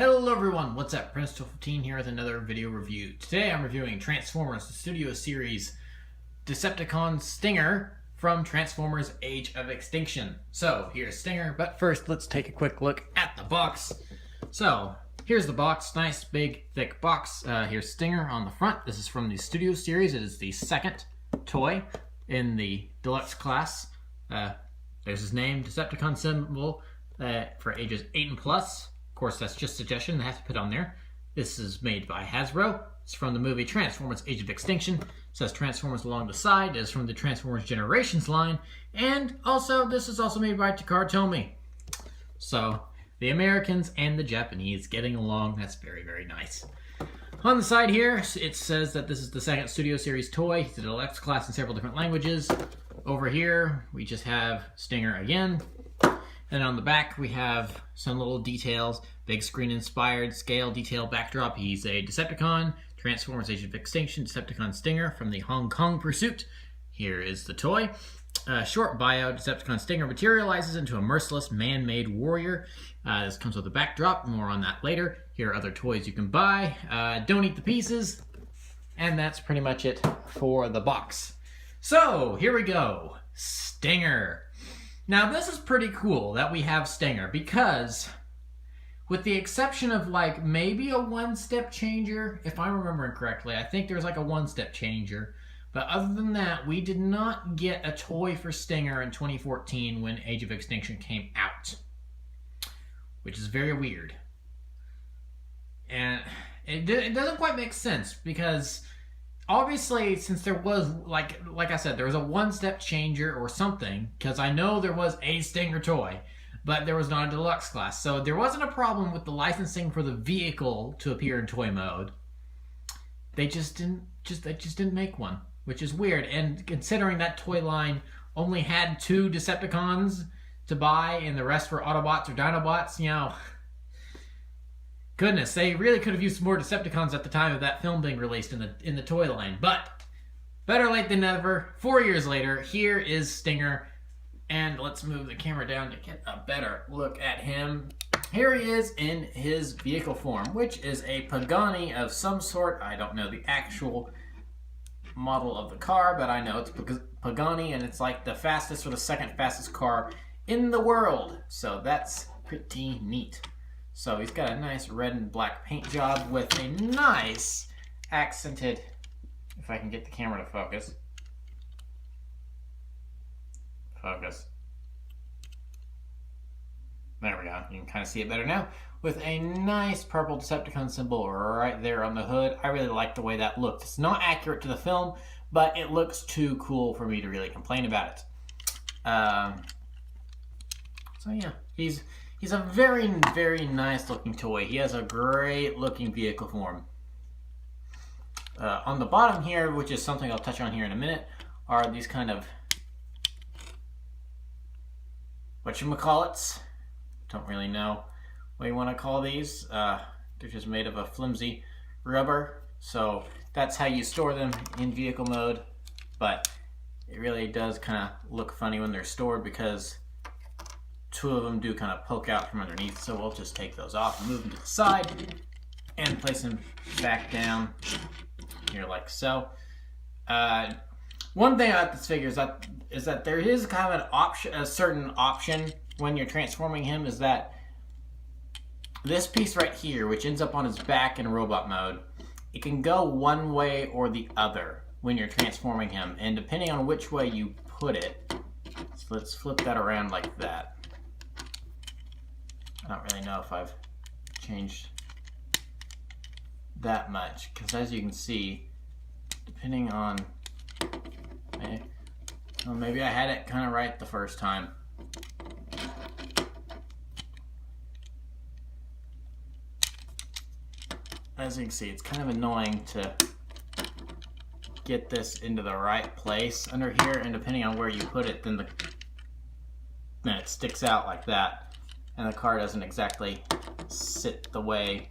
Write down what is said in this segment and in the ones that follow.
Hello everyone, what's up? Prince1215 here with another video review. Today I'm reviewing Transformers the Studio Series Decepticon Stinger from Transformers Age of Extinction. So here's Stinger, but first let's take a quick look at the box. So here's the box, nice big thick box. Here's Stinger on the front. This is from the Studio Series. It is the second toy in the Deluxe class. There's his name, Decepticon symbol for ages 8 and plus. Of course, that's just a suggestion. I have to put on there. This is made by Hasbro. It's from the movie Transformers Age of Extinction. It says Transformers along the side. It is from the Transformers Generations line. And also, this is also made by Takara Tomy. So, the Americans and the Japanese getting along. That's very, very nice. On the side here, it says that this is the second Studio Series toy. It's a Deluxe class in several different languages. Over here, we just have Stinger again. And on the back, we have some little details. Big screen inspired scale detail backdrop. He's a Decepticon, Transformers Age of Extinction, Decepticon Stinger from the Hong Kong Pursuit. Here is the toy. Short bio, Decepticon Stinger materializes into a merciless man-made warrior. This comes with a backdrop, more on that later. Here are other toys you can buy. Don't eat the pieces. And that's pretty much it for the box. So, here we go. Stinger. Now, this is pretty cool that we have Stinger because, with the exception of like maybe a one-step changer, if I'm remembering correctly, I think there's like a one-step changer. But other than that, we did not get a toy for Stinger in 2014 when Age of Extinction came out, which is very weird. And it doesn't quite make sense because obviously, since there was, like I said, there was a one-step changer or something, because I know there was a Stinger toy, but there was not a Deluxe class. So there wasn't a problem with the licensing for the vehicle to appear in toy mode. They just didn't make one, which is weird. And considering that toy line only had 2 Decepticons to buy, and the rest were Autobots or Dinobots, you know, goodness, they really could have used some more Decepticons at the time of that film being released in the toy line. But better late than never. 4 years later, here is Stinger. And let's move the camera down to get a better look at him. Here he is in his vehicle form, which is a Pagani of some sort. I don't know the actual model of the car, but I know it's Pagani, and it's like the fastest or the second fastest car in the world. So that's pretty neat. So he's got a nice red and black paint job with a nice accented, if I can get the camera to focus. Focus. There we go. You can kind of see it better now. With a nice purple Decepticon symbol right there on the hood. I really like the way that looked. It's not accurate to the film, but it looks too cool for me to really complain about it. So yeah, He's a very, very nice looking toy. He has a great looking vehicle form. On the bottom here, which is something I'll touch on here in a minute, are these kind of whatchamacallits. Don't really know what you want to call these. They're just made of a flimsy rubber. So that's how you store them in vehicle mode. But it really does kind of look funny when they're stored because 2 of them do kind of poke out from underneath, so we'll just take those off and move them to the side and place them back down here like so. One thing about this figure is that there is kind of an option, a certain option when you're transforming him, is that this piece right here, which ends up on his back in robot mode, it can go one way or the other when you're transforming him, and depending on which way you put it, so let's flip that around like that. I don't really know if I've changed that much, because as you can see, depending on, well, maybe I had it kind of right the first time. As you can see, it's kind of annoying to get this into the right place under here, and depending on where you put it, then it sticks out like that. And the car doesn't exactly sit the way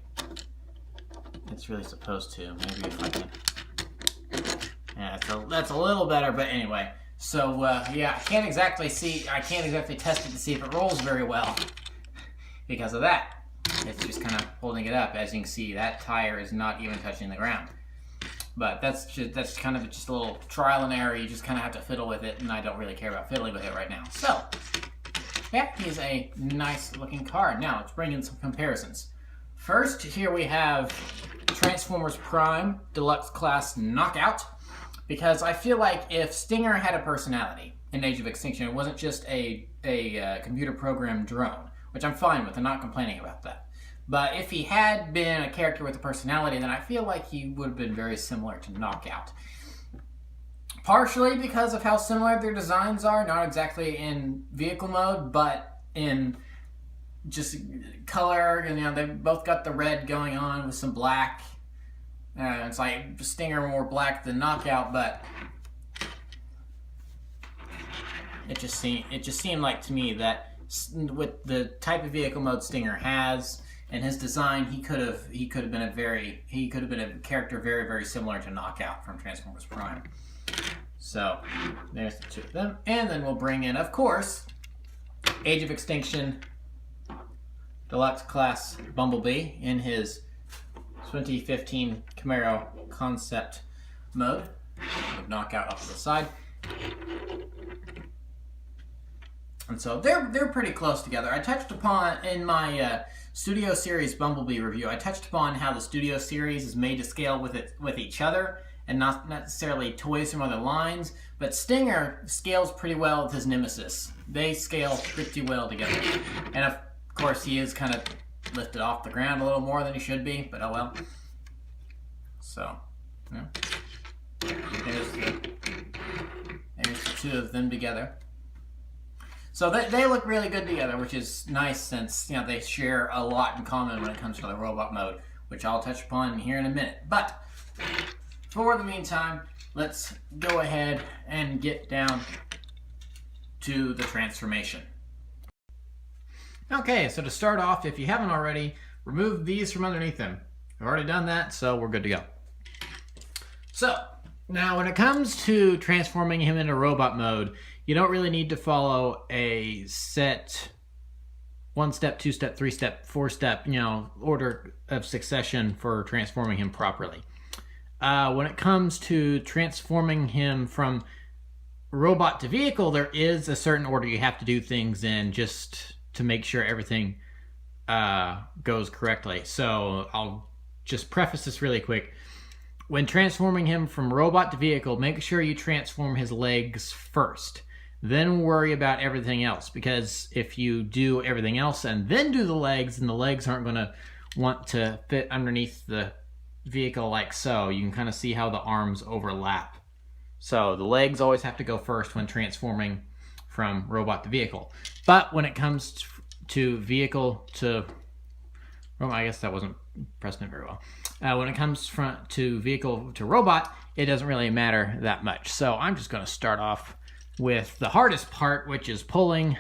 it's really supposed to. Maybe if I can. Yeah, that's a little better, but anyway. So yeah, I can't exactly test it to see if it rolls very well because of that. It's just kind of holding it up. As you can see, that tire is not even touching the ground. But that's kind of just a little trial and error. You just kind of have to fiddle with it, and I don't really care about fiddling with it right now. So, yeah, he's a nice looking car. Now, let's bring in some comparisons. First, here we have Transformers Prime Deluxe Class Knockout, because I feel like if Stinger had a personality in Age of Extinction, it wasn't just a computer programmed drone, which I'm fine with. I'm not complaining about that. But if he had been a character with a personality, then I feel like he would have been very similar to Knockout. Partially because of how similar their designs are, not exactly in vehicle mode, but in just color. And, you know, they've both got the red going on with some black. It's like Stinger more black than Knockout, but it just seemed like to me that with the type of vehicle mode Stinger has and his design, he could have been a character very, very similar to Knockout from Transformers Prime. So there's the two of them, and then we'll bring in, of course, Age of Extinction Deluxe Class Bumblebee in his 2015 Camaro concept mode. Knockout off to the side. And so they're pretty close together. I touched upon in my Studio Series Bumblebee review, I touched upon how the Studio Series is made to scale with each other and not necessarily toys from other lines, but Stinger scales pretty well with his Nemesis. They scale pretty well together. And of course he is kind of lifted off the ground a little more than he should be, but oh well. So, yeah. There's the two of them together. So they look really good together, which is nice since, you know, they share a lot in common when it comes to the robot mode, which I'll touch upon here in a minute. But for the meantime, let's go ahead and get down to the transformation. Okay, so to start off, if you haven't already, remove these from underneath them. I've already done that, so we're good to go. So, now when it comes to transforming him into robot mode, you don't really need to follow a set 1-step, 2-step, 3-step, 4-step, you know, order of succession for transforming him properly. When it comes to transforming him from robot to vehicle, there is a certain order you have to do things in just to make sure everything goes correctly. So I'll just preface this really quick. When transforming him from robot to vehicle, make sure you transform his legs first. Then worry about everything else, because if you do everything else and then do the legs, then the legs aren't going to want to fit underneath the vehicle like so. You can kind of see how the arms overlap. So the legs always have to go first when transforming from robot to vehicle. But when it comes to vehicle to... Well, I guess that wasn't pressing it very well. When it comes to vehicle to robot, it doesn't really matter that much. So I'm just going to start off with the hardest part, which is pulling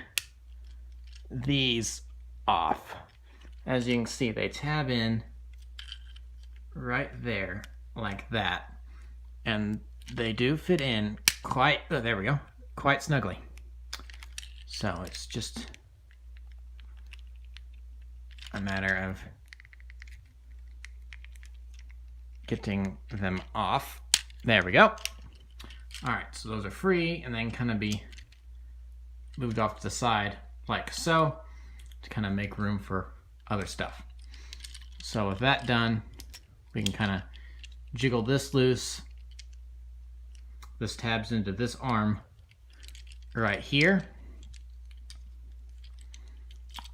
these off. As you can see, they tab in right there, like that. And they do fit in quite, oh, there we go, quite snugly. So it's just a matter of getting them off. There we go. All right, so those are free and then kind of be moved off to the side like so to kind of make room for other stuff. So with that done, we can kind of jiggle this loose. This tabs into this arm right here.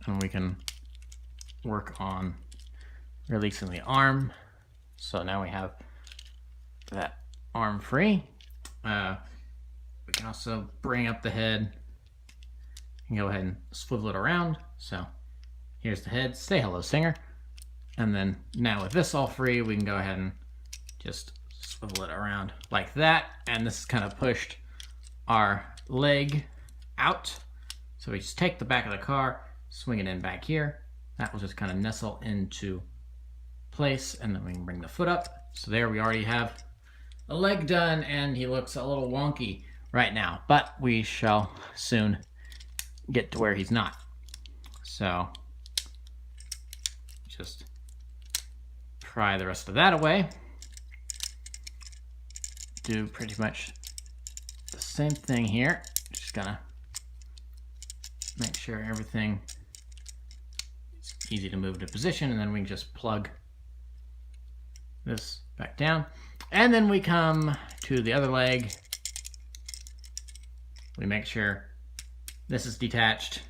And we can work on releasing the arm. So now we have that arm free. We can also bring up the head and go ahead and swivel it around. So here's the head. Say hello, Stinger. And then now with this all free, we can go ahead and just swivel it around like that. And this has kind of pushed our leg out. So we just take the back of the car, swing it in back here. That will just kind of nestle into place, and then we can bring the foot up. So there we already have a leg done, and he looks a little wonky right now, but we shall soon get to where he's not. So just pry the rest of that away. Do pretty much the same thing here. Just gonna make sure everything is easy to move into position, and then we can just plug this back down. And then we come to the other leg. We make sure this is detached.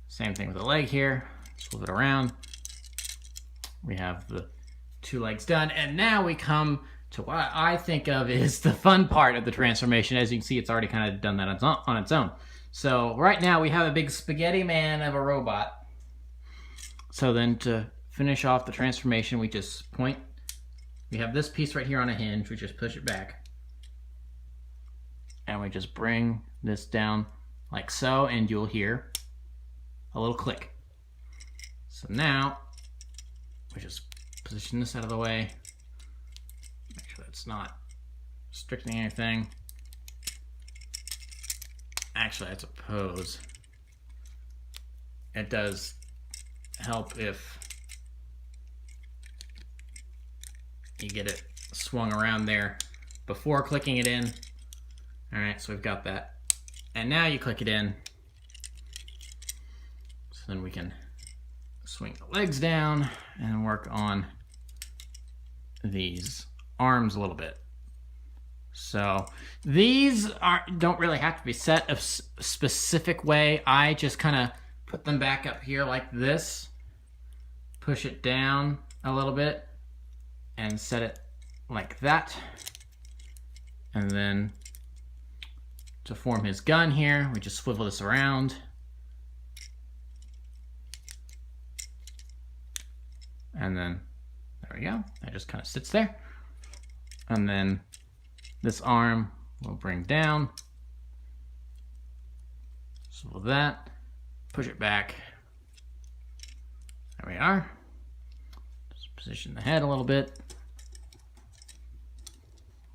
Same thing with the leg here. Flip it around. We have the two legs done, and now we come to what I think of is the fun part of the transformation. As you can see, it's already kind of done that on its own. So right now we have a big spaghetti man of a robot. So then to finish off the transformation, we just point. We have this piece right here on a hinge. We just push it back. And we just bring this down like so, and you'll hear a little click. So now we just position this out of the way. Make sure that's not restricting anything. Actually, I suppose it does help if you get it swung around there before clicking it in. All right, so we've got that. And now you click it in. So then we can swing the legs down and work on these arms a little bit. So these don't really have to be set a specific way. I just kind of put them back up here like this, push it down a little bit, and set it like that. And then to form his gun here, we just swivel this around. And then, there we go. That just kind of sits there. And then this arm we'll bring down. Swivel that, push it back. There we are. Just position the head a little bit.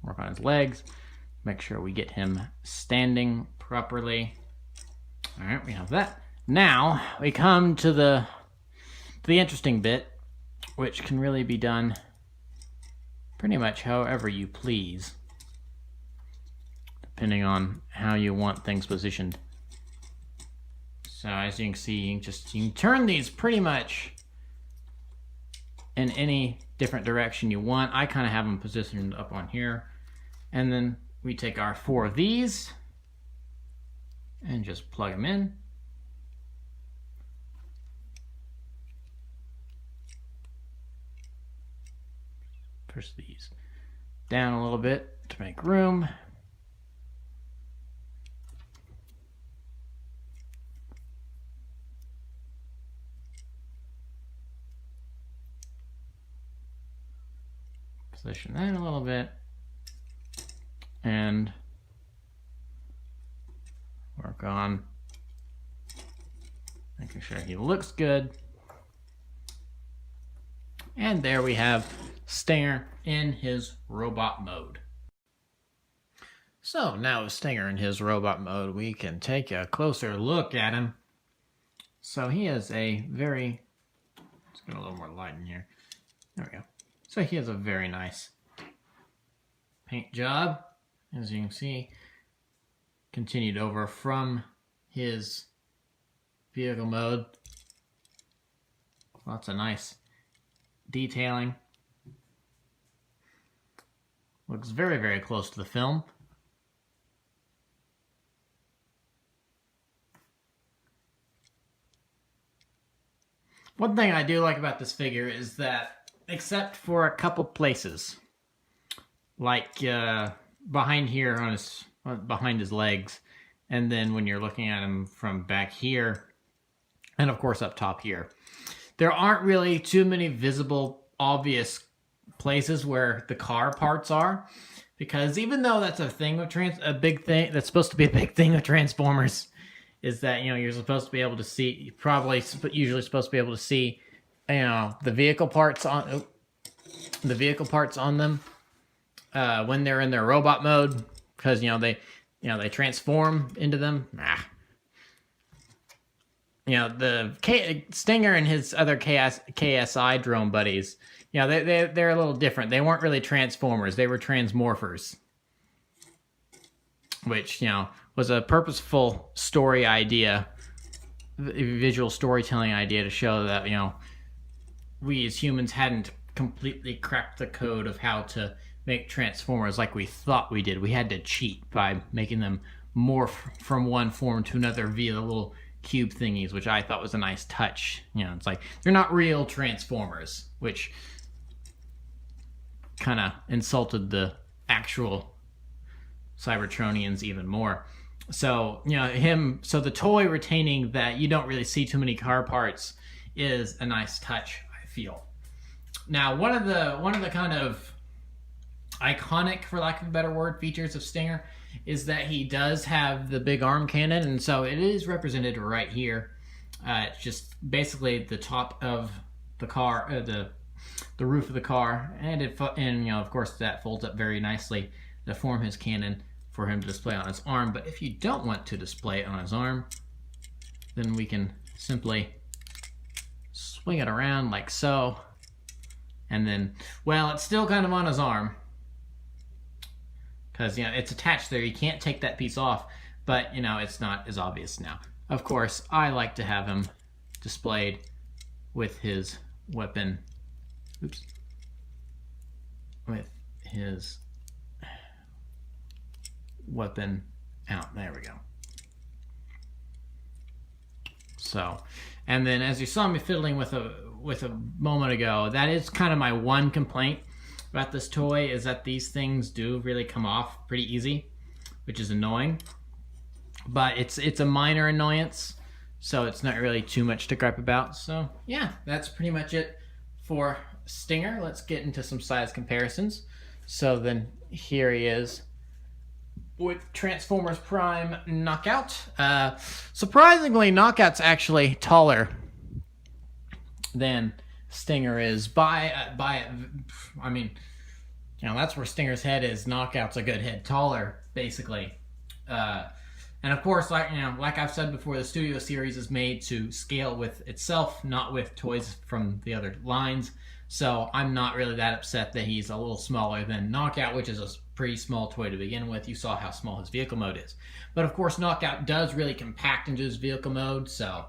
Work on his legs. Make sure we get him standing properly. All right, we have that. Now we come to the interesting bit, which can really be done pretty much however you please, depending on how you want things positioned. So as you can see, you can turn these pretty much in any different direction you want. I kind of have them positioned up on here, and then we take our 4 of these and just plug them in. Push these down a little bit to make room. Position that a little bit. And work on making sure he looks good. And there we have Stinger in his robot mode. So now with Stinger in his robot mode, we can take a closer look at him. So he has a very, let's get a little more light in here. There we go. So he has a very nice paint job. As you can see, continued over from his vehicle mode. Lots of nice detailing. Looks very, very close to the film. One thing I do like about this figure is that, except for a couple places, like behind here on his, behind his legs, and then when you're looking at him from back here, and of course up top here, there aren't really too many visible, obvious places where the car parts are, because even though that's a thing with a big thing that's supposed to be a big thing with Transformers, is that, you know, you're supposed to be able to see, usually supposed to be able to see, you know, the vehicle parts on them when they're in their robot mode, because they transform into them. the Stinger and his other KSI drone buddies, they're a little different. They weren't really Transformers. They were Transmorphers, which, was a purposeful story idea, visual storytelling idea to show that, we as humans hadn't completely cracked the code of how to make Transformers like we thought we did. We had to cheat by making them morph from one form to another via the little cube thingies, which I thought was a nice touch. It's like they're not real Transformers, which kind of insulted the actual Cybertronians even more. So, so the toy retaining that you don't really see too many car parts is a nice touch, I feel. Now, one of the kind of iconic, for lack of a better word, features of Stinger is that he does have the big arm cannon, and so it is represented right here. It's just basically the top of the car, the roof of the car, and of course that folds up very nicely to form his cannon for him to display on his arm. But if you don't want to display it on his arm, then we can simply swing it around like so, and then, well, it's still kind of on his arm because it's attached there. You can't take that piece off, but it's not as obvious now. Of course, I like to have him displayed with his weapon. Oops. With his weapon out. There we go. So, and then as you saw me fiddling with a moment ago, that is kind of my one complaint about this toy, is that these things do really come off pretty easy, which is annoying. But it's a minor annoyance, so it's not really too much to gripe about. So yeah, that's pretty much it for Stinger. Let's get into some size comparisons. So then here he is with Transformers Prime Knockout. Surprisingly, Knockout's actually taller than Stinger is I mean, that's where Stinger's head is. Knockout's a good head taller, basically. And of course, like I've said before, the Studio Series is made to scale with itself, not with toys from the other lines. So I'm not really that upset that he's a little smaller than Knockout, which is a pretty small toy to begin with. You saw how small his vehicle mode is. But of course, Knockout does really compact into his vehicle mode. So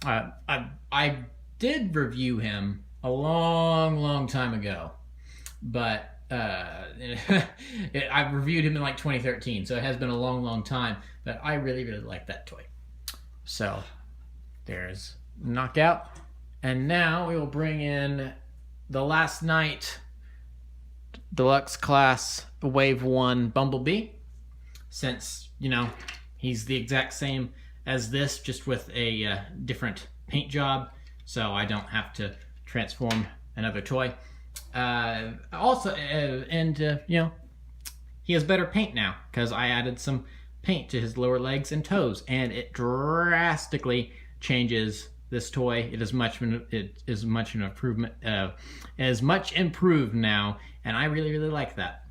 I did review him a long time ago, but I reviewed him in like 2013, so it has been a long time. But I really like that toy. So there's Knockout, and now we will bring in the Last Night Deluxe Class Wave 1 Bumblebee, since he's the exact same as this, just with a different paint job, so I don't have to transform another toy. He has better paint now because I added some paint to his lower legs and toes, and it drastically changes this toy. It is much improved now, and I really like that.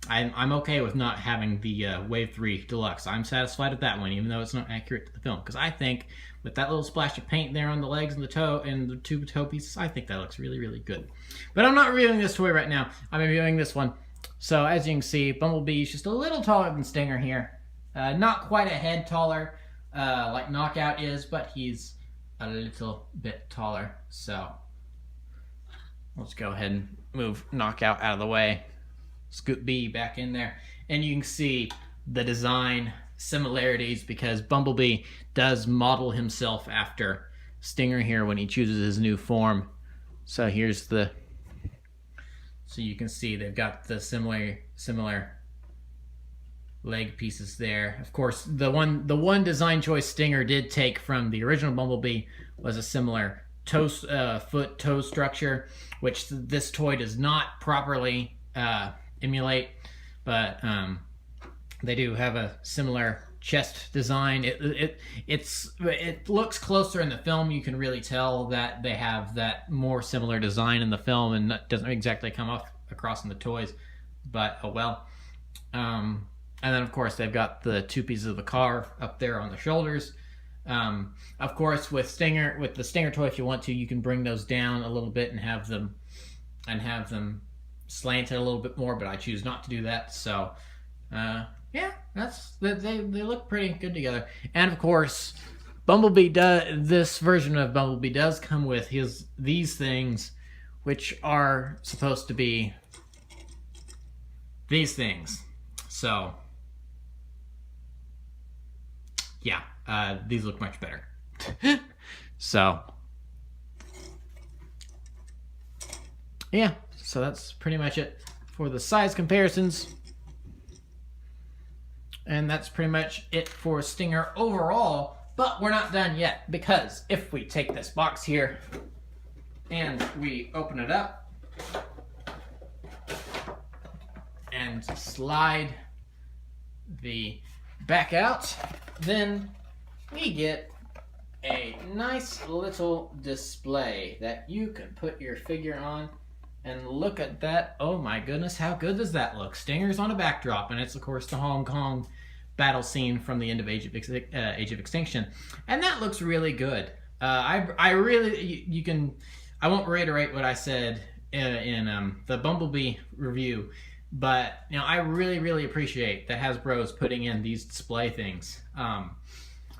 I'm okay with not having the Wave 3 Deluxe. I'm satisfied with that one, even though it's not accurate to the film, because I think with that little splash of paint there on the legs and the toe and the two toe pieces, I think that looks really good. But I'm not reviewing this toy right now. I'm reviewing this one. So as you can see, Bumblebee is just a little taller than Stinger here. Not quite a head taller like Knockout is, but he's a little bit taller. So let's go ahead and move Knockout out of the way. Scoot B back in there, and you can see the design similarities because Bumblebee does model himself after Stinger here when he chooses his new form. So here's so you can see they've got the similar leg pieces there. Of course, the one design choice Stinger did take from the original Bumblebee was a similar foot toe structure, which this toy does not properly emulate, but they do have a similar chest design. It looks closer in the film. You can really tell that they have that more similar design in the film, and that doesn't exactly come across in the toys, but oh well. And then of course they've got the two pieces of the car up there on the shoulders. Of course, with the Stinger toy, if you want to, you can bring those down a little bit and have them slanted a little bit more, but I choose not to do that. So yeah, they look pretty good together. And of course, this version of Bumblebee does come with these things, which are supposed to be these things. So yeah, these look much better. So yeah, so that's pretty much it for the size comparisons. And that's pretty much it for Stinger overall. But we're not done yet, because if we take this box here and we open it up and slide the back out, then we get a nice little display that you can put your figure on. And look at that. Oh my goodness, how good does that look? Stinger's on a backdrop, and it's of course the Hong Kong battle scene from the end of Age of Extinction. And that looks really good. I won't reiterate what I said in the Bumblebee review, but you know, I really appreciate that Hasbro's putting in these display things.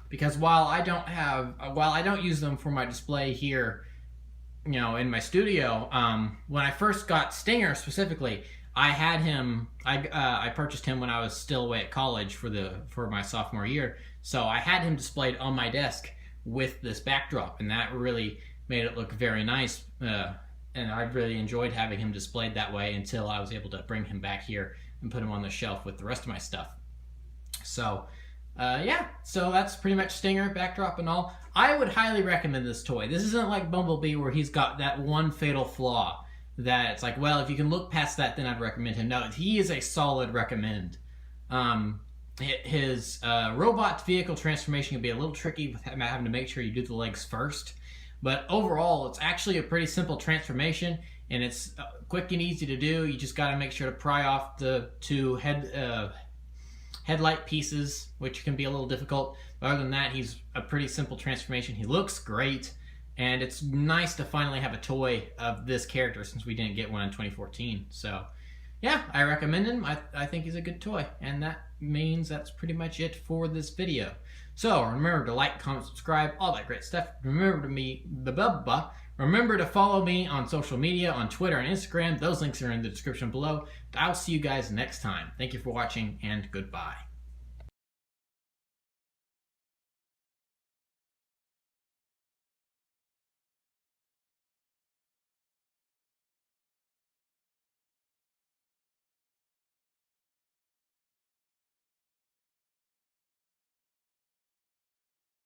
Because while I don't use them for my display here, you know, in my studio, when I first got Stinger specifically, I had him. I purchased him when I was still away at college for my sophomore year. So I had him displayed on my desk with this backdrop, and that really made it look very nice. And I really enjoyed having him displayed that way until I was able to bring him back here and put him on the shelf with the rest of my stuff. So yeah, so that's pretty much Stinger, backdrop and all. I would highly recommend this toy. This isn't like Bumblebee where he's got that one fatal flaw that it's like, well, if you can look past that, then I'd recommend him. No, he is a solid recommend. His robot vehicle transformation can be a little tricky with having to make sure you do the legs first. But overall, it's actually a pretty simple transformation, and it's quick and easy to do. You just got to make sure to pry off the two headlight pieces, which can be a little difficult. But other than that, he's a pretty simple transformation. He looks great, and it's nice to finally have a toy of this character since we didn't get one in 2014. So yeah, I recommend him. I think he's a good toy, and that means that's pretty much it for this video. So remember to like, comment, subscribe, all that great stuff. Remember to follow me on social media, on Twitter and Instagram. Those links are in the description below. I'll see you guys next time. Thank you for watching, and goodbye.